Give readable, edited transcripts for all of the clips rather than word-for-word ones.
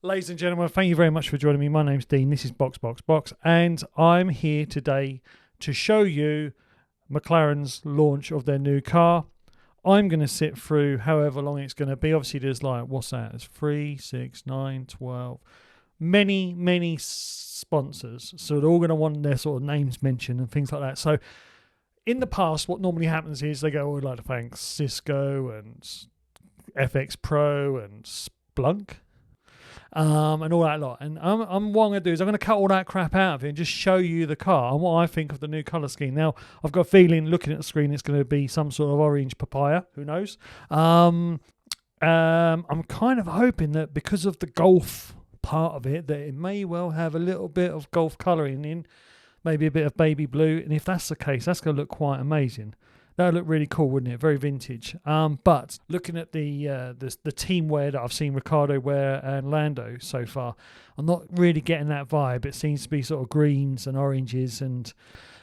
Ladies and gentlemen, thank you very much for joining me. My name's Dean. This is Box, and I'm here today to show you McLaren's launch of their new car. I'm going to sit through however long it's going to be. Obviously, there's like, what's that? There's 3, 6, 9, 12. Many sponsors. So they're all going to want their sort of names mentioned and things like that. So in the past, what normally happens is they go, oh, I'd like to thank Cisco and FX Pro and Splunk. And all that lot. And what I'm going to do is I'm going to cut all that crap out of it and just show you the car and what I think of the new colour scheme. Now, I've got a feeling, looking at the screen, it's going to be some sort of orange papaya. Who knows? I'm kind of hoping that because of the golf part of it, that it may well have a little bit of golf colouring in, maybe a bit of baby blue. And if that's the case, that's going to look quite amazing. That would look really cool, wouldn't it? Very vintage. But looking at the team wear that I've seen Ricardo wear and Lando so far, I'm not really getting that vibe. It seems to be sort of greens and oranges. And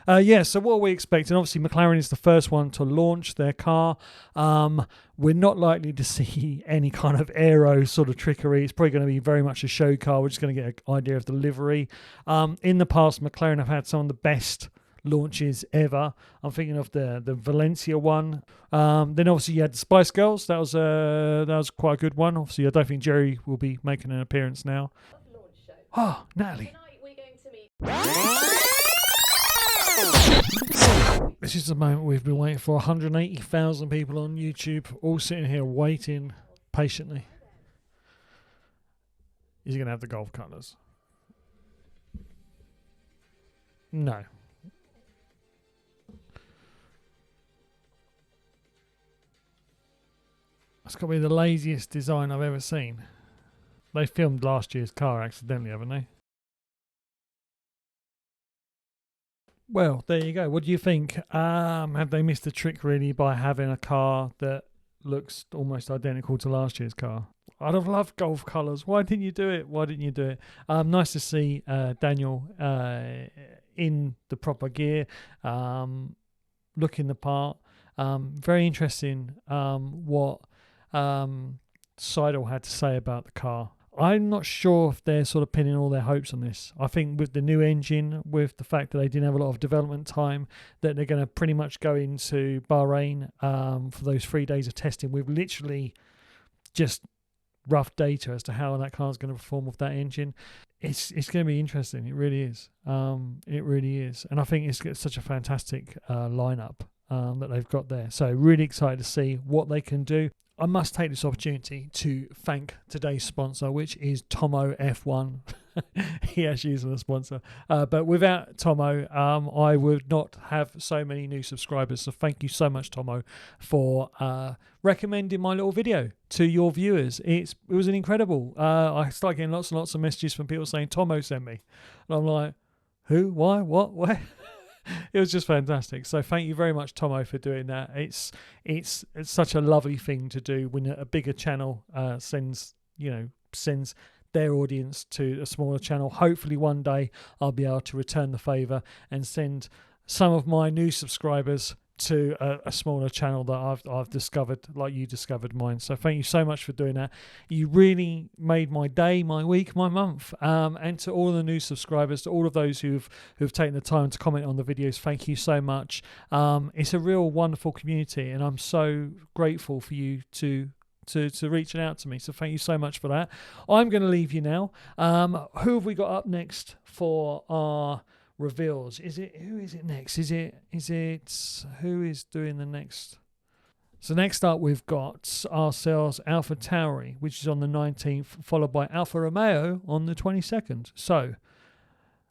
so what are we expecting? Obviously, McLaren is the first one to launch their car. We're not likely to see any kind of aero sort of trickery. It's probably going to be very much a show car. We're just going to get an idea of the livery. In the past, McLaren have had some of the best launches ever. I'm thinking of the Valencia one. Then obviously you had the Spice Girls. That was quite a good one. Obviously, I don't think Jerry will be making an appearance now. Oh, Natalie. Tonight we're going to meet. This is the moment we've been waiting for. 180,000 people on YouTube, all sitting here waiting patiently. Is he going to have the golf colours? No. That's got to be the laziest design I've ever seen. They filmed last year's car accidentally, haven't they? Well, there you go. What do you think? Have they missed a trick really by having a car that looks almost identical to last year's car? I'd have loved golf colours. Why didn't you do it? Nice to see Daniel in the proper gear, looking the part. Very interesting what Seidel had to say about the car. I'm not sure if they're sort of pinning all their hopes on this. I think with the new engine, with the fact that they didn't have a lot of development time, that they're going to pretty much go into Bahrain for those 3 days of testing with literally just rough data as to how that car is going to perform with that engine. It's going to be interesting. It really is. It really is. And I think it's such a fantastic lineup that they've got there. So really excited to see what they can do. I must take this opportunity to thank today's sponsor, which is Tomo F1. He actually isn't a sponsor. But without Tomo, I would not have so many new subscribers. So thank you so much, Tomo, for recommending my little video to your viewers. It was an incredible. I started getting lots and lots of messages from people saying, Tomo sent me. And I'm like, who? Why? What? Where? It was just fantastic. So thank you very much, Tomo, for doing that. It's such a lovely thing to do when a bigger channel sends their audience to a smaller channel. Hopefully one day I'll be able to return the favour and send some of my new subscribers to a smaller channel that I've discovered, like you discovered mine. So thank you so much for doing that. You really made my day, my week, my month. And to all of the new subscribers, to all of those who've taken the time to comment on the videos, thank you so much. It's a real wonderful community, and I'm so grateful for you to reaching out to me. So thank you so much for that. I'm going to leave you now. Who have we got up next for our reveals? Who is it next? Who is doing the next? So next up we've got ourselves Alpha Tauri, which is on the 19th, followed by Alfa Romeo on the 22nd. So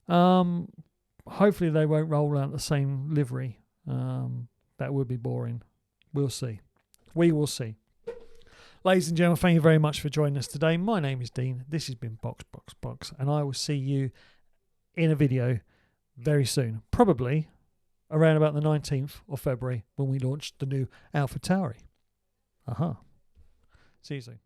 hopefully they won't roll out the same livery. That would be boring. We'll see. We will see. Ladies and gentlemen, thank you very much for joining us today. My name is Dean. This has been Box, and I will see you in a video very soon, probably around about the 19th of February when we launch the new Alpha Tauri. See you soon.